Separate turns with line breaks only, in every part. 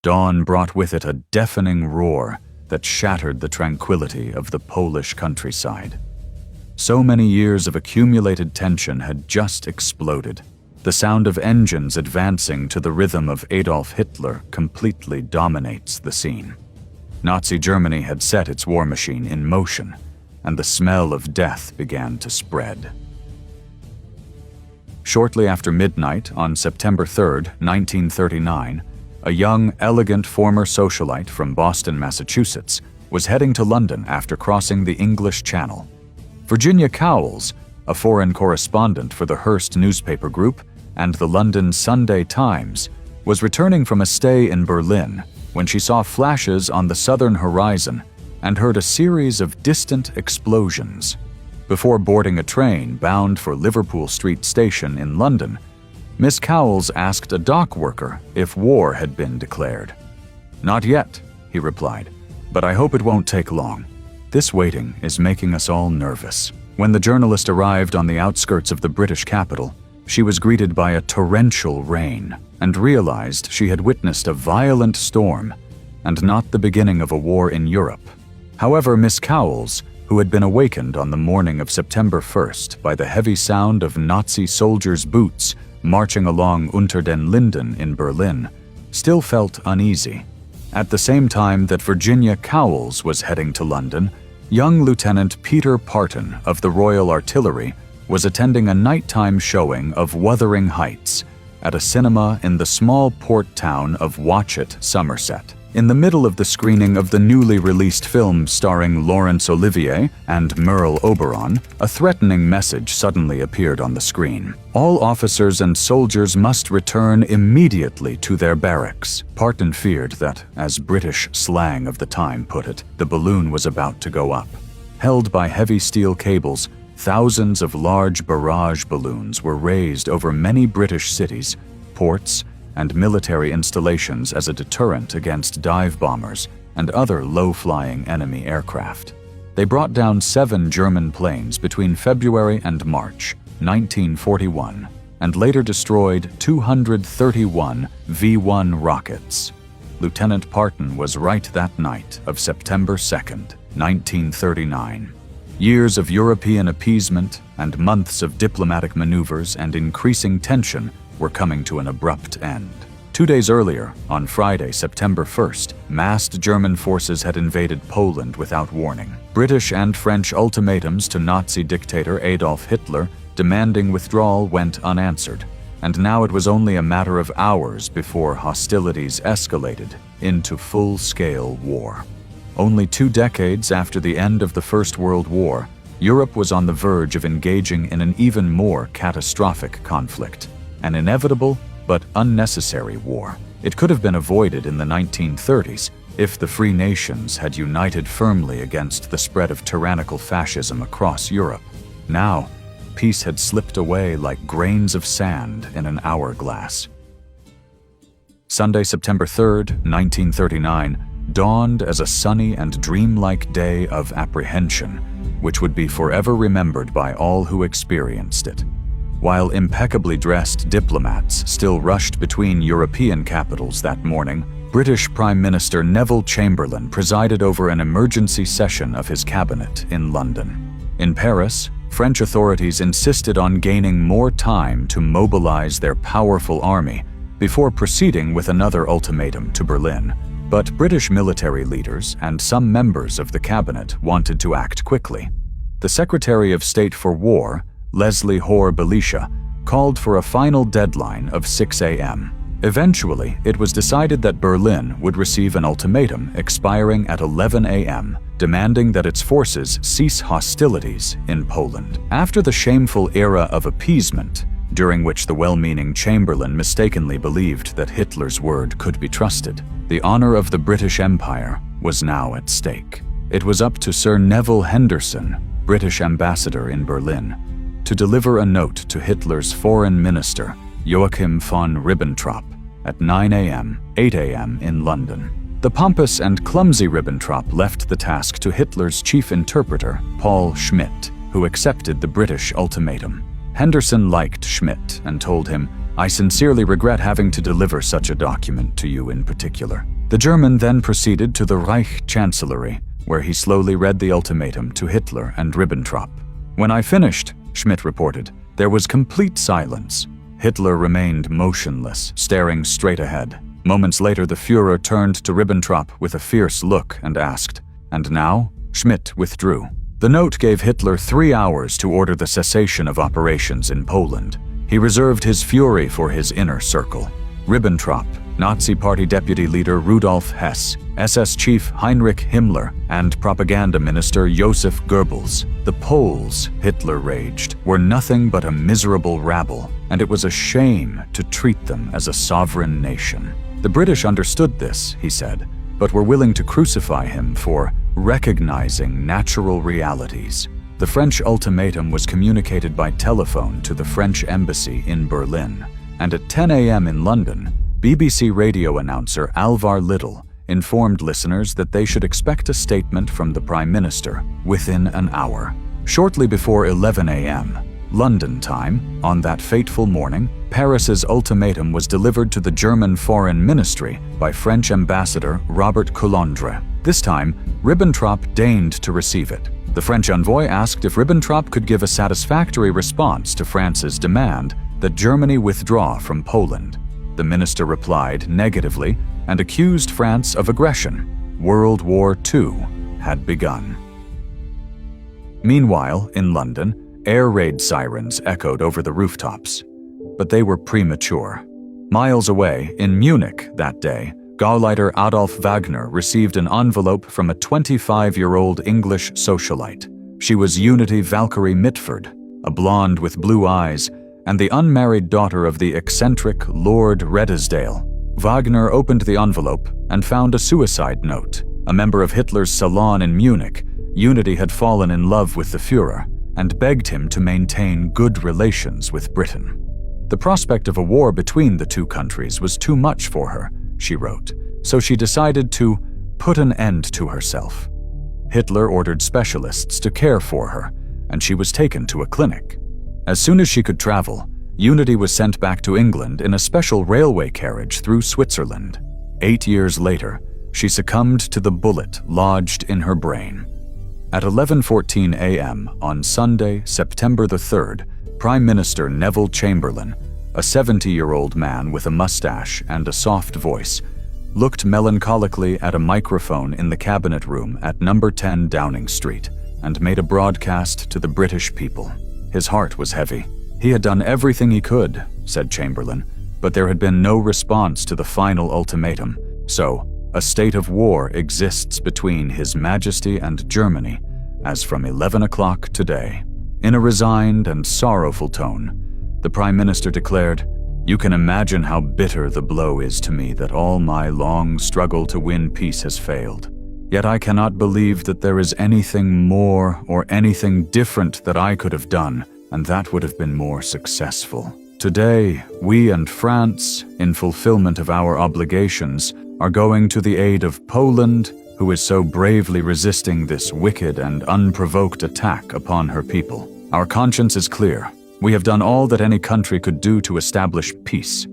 Dawn brought with it a deafening roar that shattered the tranquility of the Polish countryside. So many years of accumulated tension had just exploded. The sound of engines advancing to the rhythm of Adolf Hitler completely dominates the scene. Nazi Germany had set its war machine in motion, and the smell of death began to spread. Shortly after midnight on September 3, 1939, a young, elegant former socialite from Boston, Massachusetts, was heading to London after crossing the English Channel. Virginia Cowles, a foreign correspondent for the Hearst newspaper group and the London Sunday Times, was returning from a stay in Berlin when she saw flashes on the southern horizon and heard a series of distant explosions. Before boarding a train bound for Liverpool Street Station in London, Miss Cowles asked a dock worker if war had been declared. "Not yet," he replied, "but I hope it won't take long. This waiting is making us all nervous." When the journalist arrived on the outskirts of the British capital, she was greeted by a torrential rain and realized she had witnessed a violent storm and not the beginning of a war in Europe. However, Miss Cowles, who had been awakened on the morning of September 1st by the heavy sound of Nazi soldiers' boots marching along Unter den Linden in Berlin, still felt uneasy. At the same time that Virginia Cowles was heading to London, young Lieutenant Peter Parton of the Royal Artillery was attending a nighttime showing of Wuthering Heights at a cinema in the small port town of Watchet, Somerset. In the middle of the screening of the newly released film starring Laurence Olivier and Merle Oberon, a threatening message suddenly appeared on the screen. All officers and soldiers must return immediately to their barracks. Parton feared that, as British slang of the time put it, the balloon was about to go up. Held by heavy steel cables, thousands of large barrage balloons were raised over many British cities, ports, and military installations as a deterrent against dive bombers and other low-flying enemy aircraft. They brought down 7 German planes between February and March 1941 and later destroyed 231 V-1 rockets. Lieutenant Parton was right that night of September 2nd, 1939. Years of European appeasement and months of diplomatic maneuvers and increasing tension were coming to an abrupt end. 2 days earlier, on Friday, September 1st, massed German forces had invaded Poland without warning. British and French ultimatums to Nazi dictator Adolf Hitler demanding withdrawal went unanswered, and now it was only a matter of hours before hostilities escalated into full-scale war. Only 2 decades after the end of the First World War, Europe was on the verge of engaging in an even more catastrophic conflict. An inevitable but unnecessary war. It could have been avoided in the 1930s if the free nations had united firmly against the spread of tyrannical fascism across Europe. Now, peace had slipped away like grains of sand in an hourglass. Sunday, September 3rd, 1939, dawned as a sunny and dreamlike day of apprehension, which would be forever remembered by all who experienced it. While impeccably dressed diplomats still rushed between European capitals that morning, British Prime Minister Neville Chamberlain presided over an emergency session of his cabinet in London. In Paris, French authorities insisted on gaining more time to mobilize their powerful army before proceeding with another ultimatum to Berlin. But British military leaders and some members of the cabinet wanted to act quickly. The Secretary of State for War, Leslie Hoare Belisha, called for a final deadline of 6 a.m. Eventually, it was decided that Berlin would receive an ultimatum expiring at 11 a.m., demanding that its forces cease hostilities in Poland. After the shameful era of appeasement, during which the well-meaning Chamberlain mistakenly believed that Hitler's word could be trusted, the honor of the British Empire was now at stake. It was up to Sir Neville Henderson, British ambassador in Berlin, to deliver a note to Hitler's foreign minister, Joachim von Ribbentrop, at 9 a.m., 8 a.m. in London. The pompous and clumsy Ribbentrop left the task to Hitler's chief interpreter, Paul Schmidt, who accepted the British ultimatum. Henderson liked Schmidt and told him, I sincerely regret having to deliver such a document to you in particular." The German then proceeded to the Reich Chancellery, where he slowly read the ultimatum to Hitler and Ribbentrop. "When I finished," Schmidt reported, "there was complete silence. Hitler remained motionless, staring straight ahead. Moments later, the Führer turned to Ribbentrop with a fierce look and asked, 'And now?' Schmidt withdrew. The note gave Hitler 3 hours to order the cessation of operations in Poland. He reserved his fury for his inner circle. Ribbentrop, Nazi Party Deputy Leader Rudolf Hess, SS Chief Heinrich Himmler, and Propaganda Minister Joseph Goebbels. The Poles, Hitler raged, were nothing but a miserable rabble, and it was a shame to treat them as a sovereign nation. The British understood this, he said, but were willing to crucify him for recognizing natural realities. The French ultimatum was communicated by telephone to the French embassy in Berlin, and at 10 a.m. in London, BBC radio announcer Alvar Little informed listeners that they should expect a statement from the Prime Minister within an hour. Shortly before 11 a.m., London time, on that fateful morning, Paris's ultimatum was delivered to the German Foreign Ministry by French Ambassador Robert Coulondre. This time, Ribbentrop deigned to receive it. The French envoy asked if Ribbentrop could give a satisfactory response to France's demand that Germany withdraw from Poland. The minister replied negatively and accused France of aggression. World War II had begun. Meanwhile, in London, air raid sirens echoed over the rooftops. But they were premature. Miles away, in Munich that day, Gauleiter Adolf Wagner received an envelope from a 25-year-old English socialite. She was Unity Valkyrie Mitford, a blonde with blue eyes, and the unmarried daughter of the eccentric Lord Redesdale. Wagner opened the envelope and found a suicide note. A member of Hitler's salon in Munich, Unity had fallen in love with the Führer and begged him to maintain good relations with Britain. The prospect of a war between the two countries was too much for her, she wrote, so she decided to put an end to herself. Hitler ordered specialists to care for her, and she was taken to a clinic. As soon as she could travel, Unity was sent back to England in a special railway carriage through Switzerland. 8 years later, she succumbed to the bullet lodged in her brain. At 11:14 a.m. on Sunday, September the 3rd, Prime Minister Neville Chamberlain, a 70-year-old man with a mustache and a soft voice, looked melancholically at a microphone in the cabinet room at number 10 Downing Street and made a broadcast to the British people. His heart was heavy. He had done everything he could, said Chamberlain, but there had been no response to the final ultimatum, so a state of war exists between His Majesty and Germany as from 11 o'clock today. In a resigned and sorrowful tone, the Prime Minister declared, "You can imagine how bitter the blow is to me that all my long struggle to win peace has failed. Yet I cannot believe that there is anything more or anything different that I could have done, and that would have been more successful. Today, we and France, in fulfillment of our obligations, are going to the aid of Poland, who is so bravely resisting this wicked and unprovoked attack upon her people. Our conscience is clear. We have done all that any country could do to establish peace."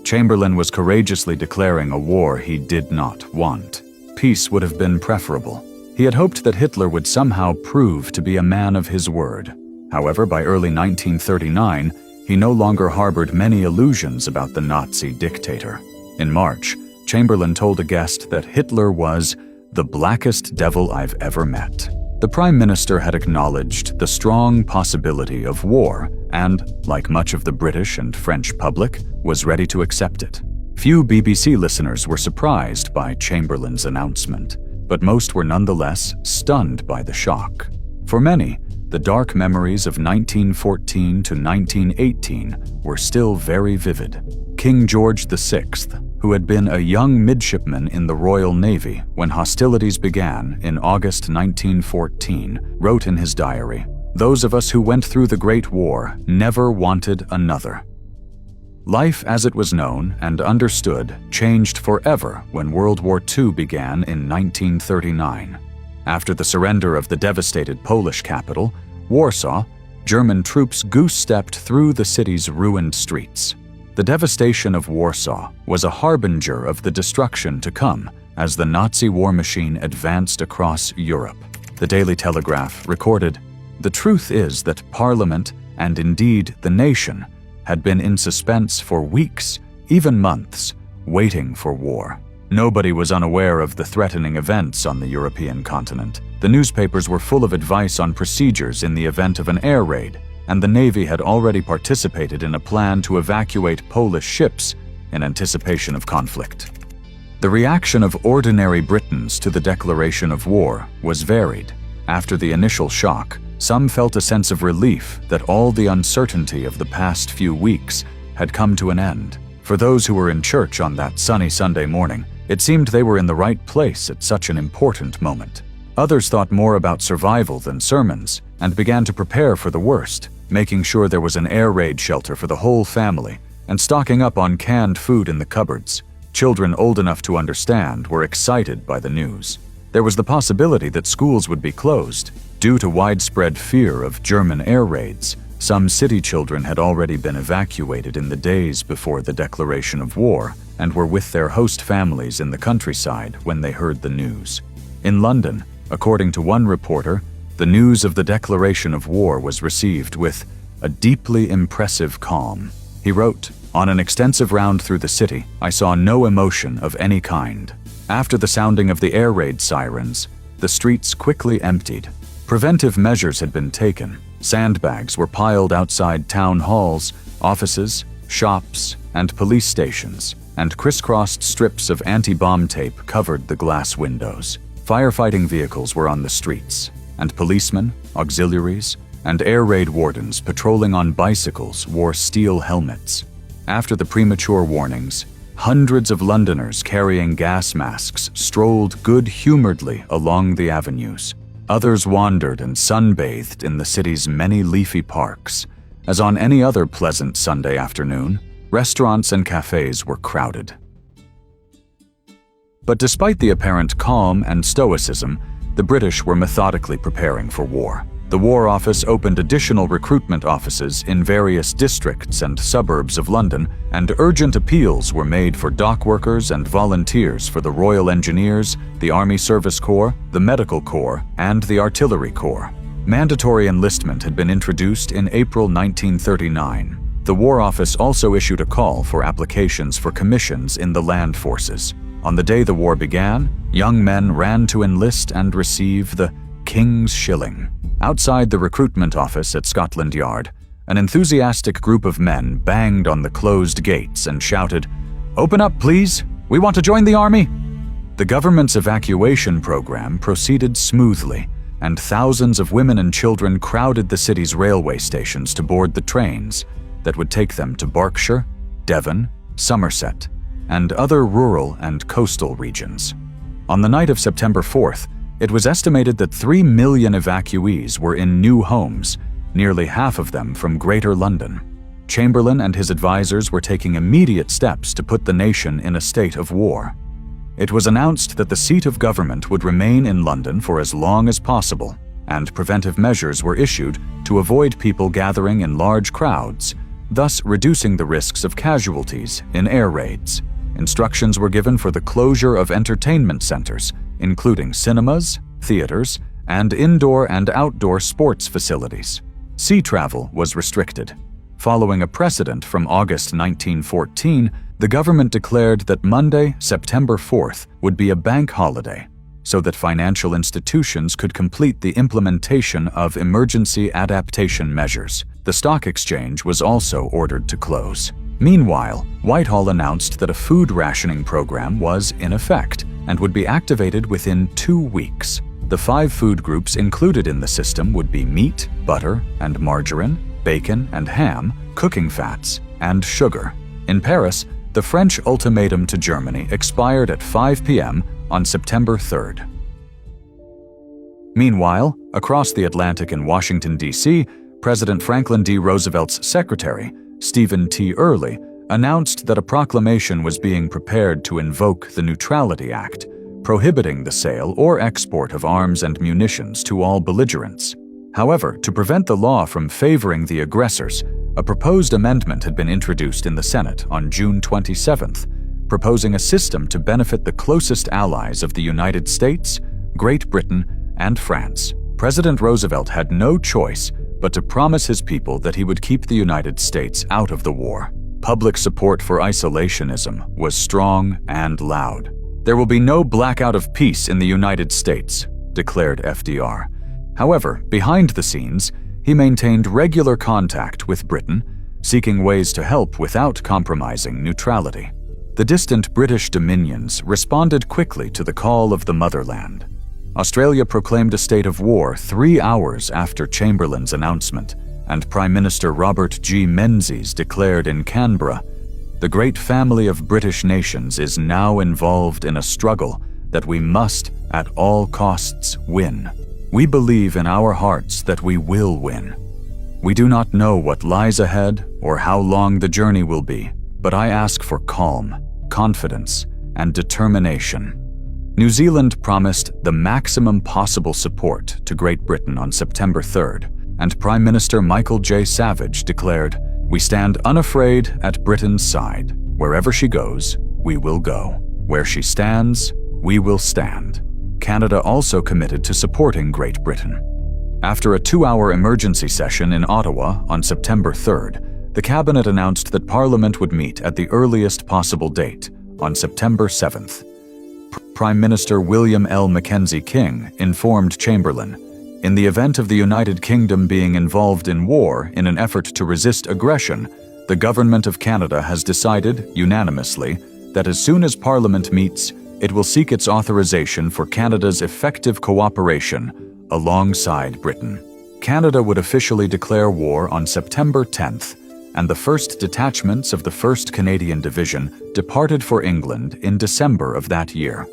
Chamberlain was courageously declaring a war he did not want. Peace would have been preferable. He had hoped that Hitler would somehow prove to be a man of his word. However, by early 1939, he no longer harbored many illusions about the Nazi dictator. In March, Chamberlain told a guest that Hitler was the blackest devil I've ever met. The Prime Minister had acknowledged the strong possibility of war and, like much of the British and French public, was ready to accept it. Few BBC listeners were surprised by Chamberlain's announcement, but most were nonetheless stunned by the shock. For many, the dark memories of 1914 to 1918 were still very vivid. King George VI, who had been a young midshipman in the Royal Navy when hostilities began in August 1914, wrote in his diary, "Those of us who went through the Great War never wanted another." Life as it was known and understood changed forever when World War II began in 1939. After the surrender of the devastated Polish capital, Warsaw, German troops goose-stepped through the city's ruined streets. The devastation of Warsaw was a harbinger of the destruction to come as the Nazi war machine advanced across Europe. The Daily Telegraph recorded, "The truth is that Parliament, and indeed the nation, had been in suspense for weeks, even months, waiting for war." Nobody was unaware of the threatening events on the European continent. The newspapers were full of advice on procedures in the event of an air raid, and the Navy had already participated in a plan to evacuate Polish ships in anticipation of conflict. The reaction of ordinary Britons to the declaration of war was varied. After the initial shock, some felt a sense of relief that all the uncertainty of the past few weeks had come to an end. For those who were in church on that sunny Sunday morning, it seemed they were in the right place at such an important moment. Others thought more about survival than sermons and began to prepare for the worst, making sure there was an air raid shelter for the whole family and stocking up on canned food in the cupboards. Children old enough to understand were excited by the news. There was the possibility that schools would be closed. Due to widespread fear of German air raids, some city children had already been evacuated in the days before the declaration of war and were with their host families in the countryside when they heard the news. In London, according to one reporter, the news of the declaration of war was received with a deeply impressive calm. He wrote, "On an extensive round through the city, I saw no emotion of any kind. After the sounding of the air raid sirens, the streets quickly emptied. Preventive measures had been taken. Sandbags were piled outside town halls, offices, shops, and police stations, and crisscrossed strips of anti-bomb tape covered the glass windows. Firefighting vehicles were on the streets, and policemen, auxiliaries, and air raid wardens patrolling on bicycles wore steel helmets. After the premature warnings, hundreds of Londoners carrying gas masks strolled good-humoredly along the avenues. Others wandered and sunbathed in the city's many leafy parks. As on any other pleasant Sunday afternoon, restaurants and cafes were crowded. But despite the apparent calm and stoicism, the British were methodically preparing for war. The War Office opened additional recruitment offices in various districts and suburbs of London, and urgent appeals were made for dock workers and volunteers for the Royal Engineers, the Army Service Corps, the Medical Corps, and the Artillery Corps. Mandatory enlistment had been introduced in April 1939. The War Office also issued a call for applications for commissions in the land forces. On the day the war began, young men ran to enlist and receive the King's Shilling. Outside the recruitment office at Scotland Yard, an enthusiastic group of men banged on the closed gates and shouted, "Open up, please! We want to join the army!" The government's evacuation program proceeded smoothly, and thousands of women and children crowded the city's railway stations to board the trains that would take them to Berkshire, Devon, Somerset, and other rural and coastal regions. On the night of September 4th, it was estimated that 3 million evacuees were in new homes, nearly half of them from Greater London. Chamberlain and his advisors were taking immediate steps to put the nation in a state of war. It was announced that the seat of government would remain in London for as long as possible, and preventive measures were issued to avoid people gathering in large crowds, thus reducing the risks of casualties in air raids. Instructions were given for the closure of entertainment centers, including cinemas, theaters, and indoor and outdoor sports facilities. Sea travel was restricted. Following a precedent from August 1914, the government declared that Monday, September 4th, would be a bank holiday, so that financial institutions could complete the implementation of emergency adaptation measures. The stock exchange was also ordered to close. Meanwhile, Whitehall announced that a food rationing program was in effect and would be activated within 2 weeks. The 5 food groups included in the system would be meat, butter, and margarine, bacon and ham, cooking fats, and sugar. In Paris, the French ultimatum to Germany expired at 5 p.m. on September 3rd. Meanwhile, across the Atlantic in Washington, D.C., President Franklin D. Roosevelt's secretary, Stephen T. Early, announced that a proclamation was being prepared to invoke the Neutrality Act, prohibiting the sale or export of arms and munitions to all belligerents. However, to prevent the law from favoring the aggressors, A proposed amendment had been introduced in the Senate on June 27th, proposing a system to benefit the closest allies of the United States, Great Britain, and France. President Roosevelt had no choice but to promise his people that he would keep the United States out of the war. Public support for isolationism was strong and loud. "There will be no blackout of peace in the United States," declared FDR. However, behind the scenes, he maintained regular contact with Britain, seeking ways to help without compromising neutrality. The distant British dominions responded quickly to the call of the motherland. Australia proclaimed a state of war 3 hours after Chamberlain's announcement, and Prime Minister Robert G. Menzies declared in Canberra, "The great family of British nations is now involved in a struggle that we must, at all costs, win. We believe in our hearts that we will win. We do not know what lies ahead or how long the journey will be, but I ask for calm, confidence, and determination." New Zealand promised the maximum possible support to Great Britain on September 3rd, and Prime Minister Michael J. Savage declared, "We stand unafraid at Britain's side. Wherever she goes, we will go. Where she stands, we will stand." Canada also committed to supporting Great Britain. After a 2-hour emergency session in Ottawa on September 3rd, the Cabinet announced that Parliament would meet at the earliest possible date, on September 7th. Prime Minister William L. Mackenzie King informed Chamberlain, "In the event of the United Kingdom being involved in war in an effort to resist aggression, the Government of Canada has decided, unanimously, that as soon as Parliament meets, it will seek its authorization for Canada's effective cooperation alongside Britain." Canada would officially declare war on September 10th, and the first detachments of the 1st Canadian Division departed for England in December of that year.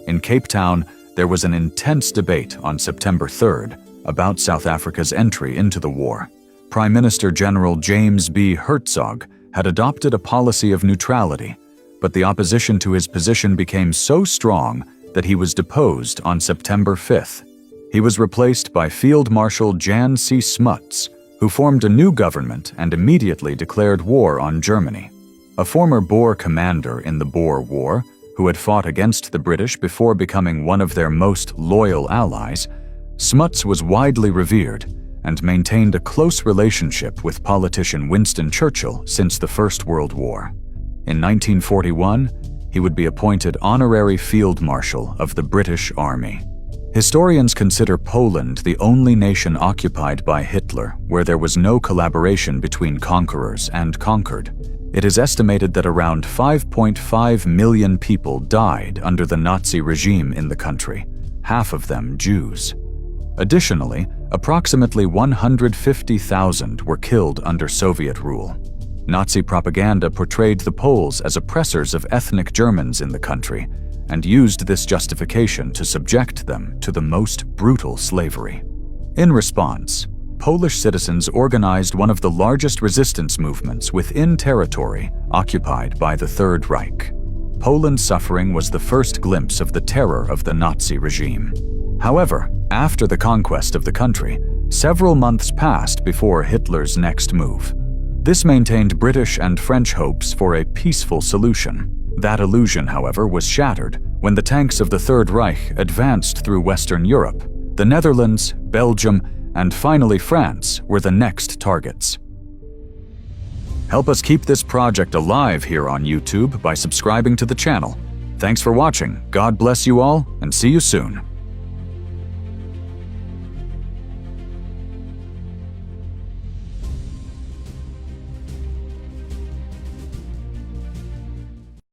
In Cape Town, there was an intense debate on September 3rd about South Africa's entry into the war. Prime Minister General James B. Hertzog had adopted a policy of neutrality, but the opposition to his position became so strong that he was deposed on September 5th. He was replaced by Field Marshal Jan C. Smuts, who formed a new government and immediately declared war on Germany. A former Boer commander in the Boer War, who had fought against the British before becoming one of their most loyal allies, Smuts was widely revered and maintained a close relationship with politician Winston Churchill since the First World War. In 1941, he would be appointed Honorary Field Marshal of the British Army. Historians consider Poland the only nation occupied by Hitler where there was no collaboration between conquerors and conquered. It is estimated that around 5.5 million people died under the Nazi regime in the country, half of them Jews. Additionally, approximately 150,000 were killed under Soviet rule. Nazi propaganda portrayed the Poles as oppressors of ethnic Germans in the country and used this justification to subject them to the most brutal slavery. In response, Polish citizens organized one of the largest resistance movements within territory occupied by the Third Reich. Poland's suffering was the first glimpse of the terror of the Nazi regime. However, after the conquest of the country, several months passed before Hitler's next move. This maintained British and French hopes for a peaceful solution. That illusion, however, was shattered when the tanks of the Third Reich advanced through Western Europe. The Netherlands, Belgium, and finally France were the next targets. Help us keep this project alive here on YouTube by subscribing to the channel. Thanks for watching, God bless you all, and see you soon.